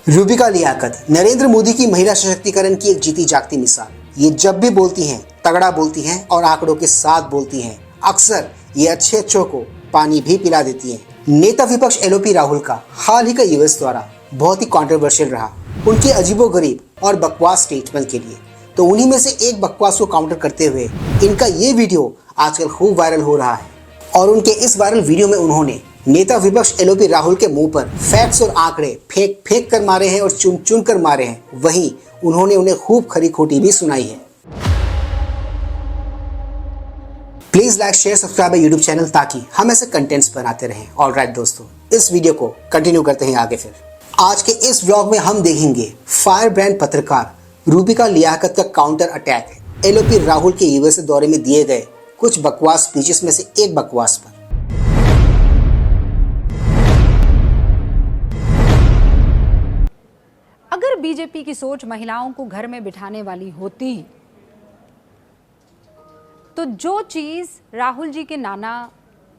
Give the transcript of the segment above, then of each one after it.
रूबिका लियाकत नरेंद्र मोदी की महिला सशक्तिकरण की एक जीती जागती मिसाल। ये जब भी बोलती हैं तगड़ा बोलती हैं और आंकड़ों के साथ बोलती हैं। अक्सर ये अच्छों को पानी भी पिला देती हैं। नेता विपक्ष एलओपी राहुल का हाल ही का यूएस द्वारा बहुत ही कंट्रोवर्शियल रहा उनके अजीबोगरीब और बकवास स्टेटमेंट के लिए। तो उन्हीं में से एक बकवास को काउंटर करते हुए इनका ये वीडियो आजकल खूब वायरल हो रहा है। और उनके इस वायरल वीडियो में उन्होंने नेता विपक्ष एलओपी राहुल के मुंह पर फैक्ट्स और आंकड़े फेंक फेंक कर मारे हैं और चुन चुन कर मारे हैं। वहीं उन्होंने उन्हें खूब खरी खोटी भी सुनाई है। Please like share subscribe YouTube channel ताकि हम ऐसे कंटेंट्स बनाते रहें। ऑलराइट दोस्तों, इस वीडियो को कंटिन्यू करते हैं आगे। फिर आज के इस व्लॉग में हम देखेंगे फायर ब्रांड पत्रकार रूबिका लियाकत का काउंटर अटैक एलओपी राहुल के यूएस दौरे में दिए गए कुछ बकवास स्पीचेस में से एक बकवास पर। अगर बीजेपी की सोच महिलाओं को घर में बिठाने वाली होती तो जो चीज राहुल जी के नाना,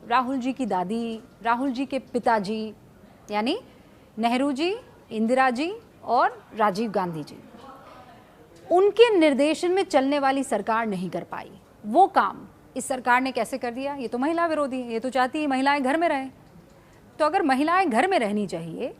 राहुल जी की दादी, राहुल जी के पिताजी यानी नेहरू जी, इंदिरा जी और राजीव गांधी जी, उनके निर्देशन में चलने वाली सरकार नहीं कर पाई, वो काम इस सरकार ने कैसे कर दिया। ये तो महिला विरोधी है, ये तो चाहती है महिलाएं घर में रहें। तो अगर महिलाएं घर में रहनी चाहिए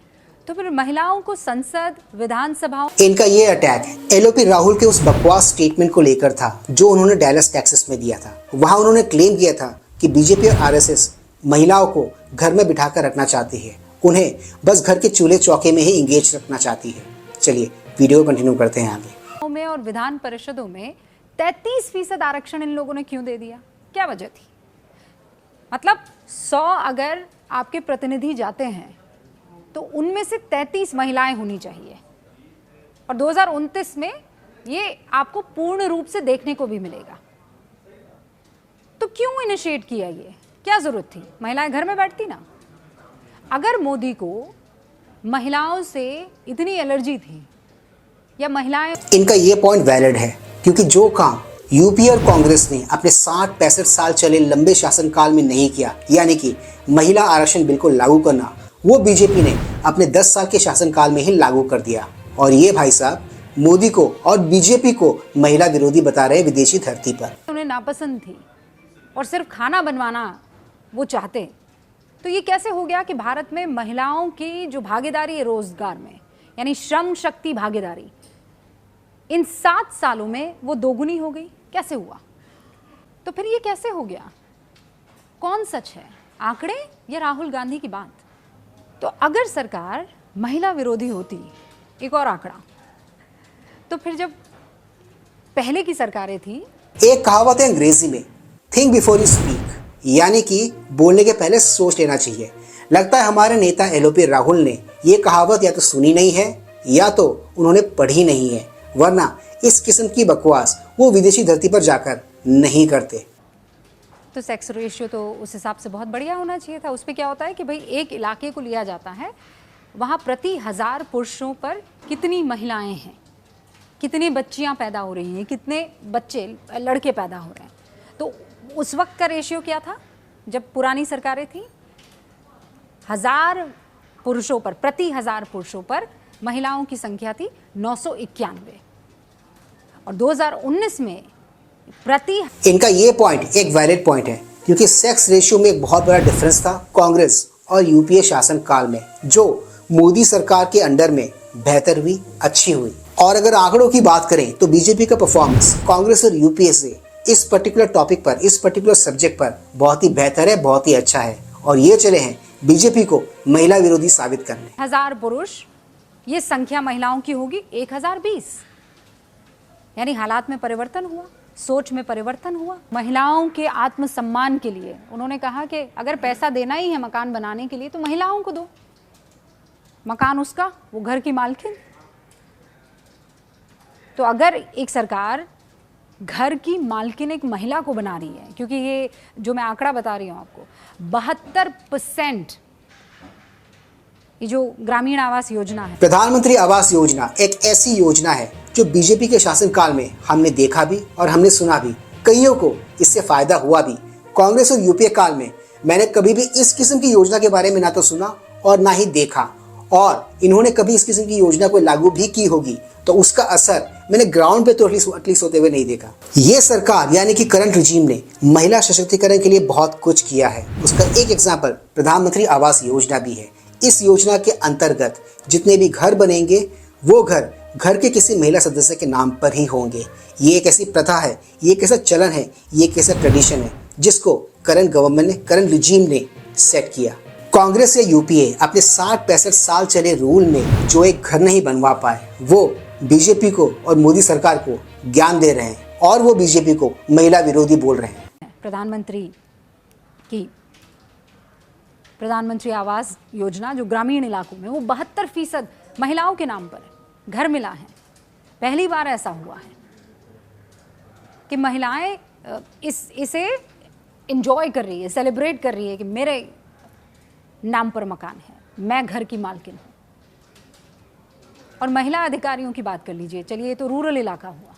तो फिर महिलाओं को संसद, विधानसभाओं। इनका ये अटैक एलओपी राहुल के उस बकवास स्टेटमेंट को लेकर था जो उन्होंने डैलस टेक्सास में दिया था। वहां उन्होंने क्लेम किया था कि बीजेपी और आरएसएस महिलाओं को घर में बिठाकर रखना चाहती है, उन्हें बस घर के चूल्हे चौके में ही इंगेज रखना चाहती है। चलिए वीडियो कंटिन्यू करते हैं आगे। में और विधान परिषदों में 33% आरक्षण इन लोगों ने क्यों दे दिया? क्या वजह थी? मतलब 100 अगर आपके प्रतिनिधि जाते हैं तो उनमें से 33 महिलाएं होनी चाहिए और 2029 में ये आपको पूर्ण रूप से देखने को भी मिलेगा। तो क्यों इनिशिएट किया? ये क्या जरूरत थी? महिलाएं घर में बैठती ना। अगर मोदी को महिलाओं से इतनी एलर्जी थी या महिलाएं, इनका ये पॉइंट वैलिड है क्योंकि जो काम यूपी और कांग्रेस ने अपने 60-65 साल चले लंबे शासनकाल में नहीं किया, यानी कि महिला आरक्षण बिल को लागू करना, वो बीजेपी ने अपने 10 साल के शासनकाल में ही लागू कर दिया। और ये भाई साहब मोदी को और बीजेपी को महिला विरोधी बता रहे विदेशी धरती पर। उन्हें नापसंद थी और सिर्फ खाना बनवाना वो चाहते। तो ये कैसे हो गया कि भारत में महिलाओं की जो भागीदारी है रोजगार में, यानी श्रम शक्ति भागीदारी, इन 7 सालों में वो दोगुनी हो गई? कैसे हुआ? तो फिर ये कैसे हो गया? कौन सच है, आंकड़े या राहुल गांधी की बात? तो अगर सरकार महिला विरोधी होती, एक और आंकड़ा, तो फिर जब पहले की सरकारें थी, एक कहावत है अंग्रेजी में, थिंक बिफोर यू स्पीक, यानी कि बोलने के पहले सोच लेना चाहिए। लगता है हमारे नेता एलओपी राहुल ने ये कहावत या तो सुनी नहीं है या तो उन्होंने पढ़ी नहीं है, वरना इस किस्म की बकवास वो विदेशी धरती पर जाकर नहीं करते। तो सेक्स रेशियो तो उस हिसाब से बहुत बढ़िया होना चाहिए था। उस पर क्या होता है कि भाई एक इलाके को लिया जाता है, वहाँ प्रति 1000 पुरुषों पर कितनी महिलाएं हैं, कितनी बच्चियाँ पैदा हो रही हैं, कितने बच्चे लड़के पैदा हो रहे हैं। तो उस वक्त का रेशियो क्या था जब पुरानी सरकारें थी? 1000 पुरुषों पर, प्रति 1000 पुरुषों पर महिलाओं की संख्या थी 991 और 2019 में प्रति। इनका ये पॉइंट एक वैलिड पॉइंट है क्योंकि सेक्स रेशियो में एक बहुत बड़ा डिफरेंस था कांग्रेस और यूपीए शासन काल में, जो मोदी सरकार के अंडर में बेहतर हुई, अच्छी हुई। और अगर आंकड़ों की बात करें तो बीजेपी का परफॉर्मेंस कांग्रेस और यूपीए से इस पर्टिकुलर टॉपिक पर, इस पर्टिकुलर सब्जेक्ट पर बहुत ही बेहतर है, बहुत ही अच्छा है। और ये चले हैं बीजेपी को महिला विरोधी साबित करने। 1000 पुरुष, ये संख्या महिलाओं की होगी 1020, यानी हालात में परिवर्तन हुआ, सोच में परिवर्तन हुआ। महिलाओं के आत्मसम्मान के लिए उन्होंने कहा कि अगर पैसा देना ही है मकान बनाने के लिए तो महिलाओं को दो, मकान उसका, वो घर की मालकिन। तो अगर एक सरकार घर की मालकिन एक महिला को बना रही है, क्योंकि ये जो मैं आंकड़ा बता रही हूँ आपको, 72% ये जो ग्रामीण आवास योजना है, प्रधानमंत्री आवास योजना एक ऐसी योजना है जो बीजेपी के शासनकाल में हमने देखा भी और हमने सुना भी, कईयों को इससे फायदा हुआ भी। कांग्रेस और यूपीए काल में मैंने कभी भी इस किस्म की योजना के बारे में ना तो सुना और ना ही देखा। और इन्होंने कभी इस किस्म की योजना को लागू भी की होगी तो उसका असर मैंने ग्राउंड पे तो एटलीस्ट होते हुए नहीं देखा। ये सरकार यानी कि करंट रिजीम ने महिला सशक्तिकरण के लिए बहुत कुछ किया है। उसका एक एग्जाम्पल प्रधानमंत्री आवास योजना भी है। इस योजना के अंतर्गत जितने भी घर बनेंगे वो घर के किसी महिला सदस्य के नाम पर ही होंगे। ये एक ऐसी प्रथा है, ये एक ऐसा चलन है, ये एक ऐसा ट्रेडिशन है जिसको करंट गवर्नमेंट ने, करंट रिजीम ने सेट किया। कांग्रेस या यूपीए अपने 60-65 साल चले रूल में जो एक घर नहीं बनवा पाए वो बीजेपी को और मोदी सरकार को ज्ञान दे रहे हैं और वो बीजेपी को महिला विरोधी बोल रहे हैं। प्रधानमंत्री आवास योजना जो ग्रामीण इलाकों में वो 72% महिलाओं के नाम पर घर मिला है। पहली बार ऐसा हुआ है कि महिलाएं इसे एंजॉय कर रही है, सेलिब्रेट कर रही है कि मेरे नाम पर मकान है, मैं घर की मालकिन हूँ। और महिला अधिकारियों की बात कर लीजिए, चलिए ये तो रूरल इलाका हुआ।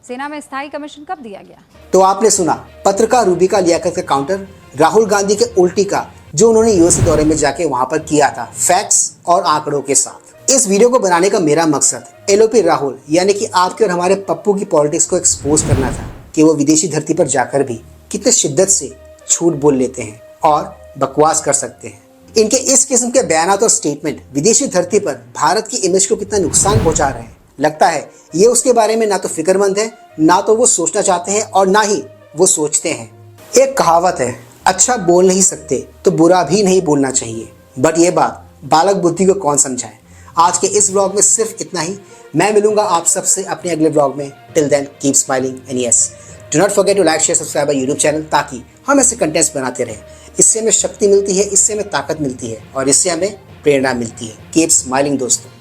सेना में स्थायी कमीशन कब दिया गया? तो आपने सुना पत्रकार रूबिका लियाकत का काउंटर राहुल गांधी के उल्टी का जो उन्होंने यूएस दौरे में जाके वहां पर किया था, फैक्ट्स और आंकड़ों के साथ। इस वीडियो को बनाने का मेरा मकसद एलओपी राहुल यानी कि आपके और हमारे पप्पू की पॉलिटिक्स को एक्सपोज करना था कि वो विदेशी धरती पर जाकर भी कितने शिद्दत से झूठ बोल लेते हैं और बकवास कर सकते हैं। इनके इस किस्म के बयानात और स्टेटमेंट विदेशी धरती पर भारत की इमेज को कितना नुकसान पहुंचा रहे हैं। लगता है ये उसके बारे में ना तो फिक्रमंद है, ना तो वो सोचना चाहते हैं और ना ही वो सोचते हैं। एक कहावत है, अच्छा बोल नहीं सकते तो बुरा भी नहीं बोलना चाहिए। बट ये बात बालक बुद्धि को कौन समझाए। आज के इस व्लॉग में सिर्फ इतना ही। मैं मिलूंगा आप सबसे अपने अगले व्लॉग में। Till then keep smiling and yes do not forget to like share subscribe YouTube channel ताकि हम ऐसे कंटेंट्स बनाते रहें। इससे हमें शक्ति मिलती है, इससे हमें ताकत मिलती है और इससे हमें प्रेरणा मिलती है। कीप स्माइलिंग दोस्तों।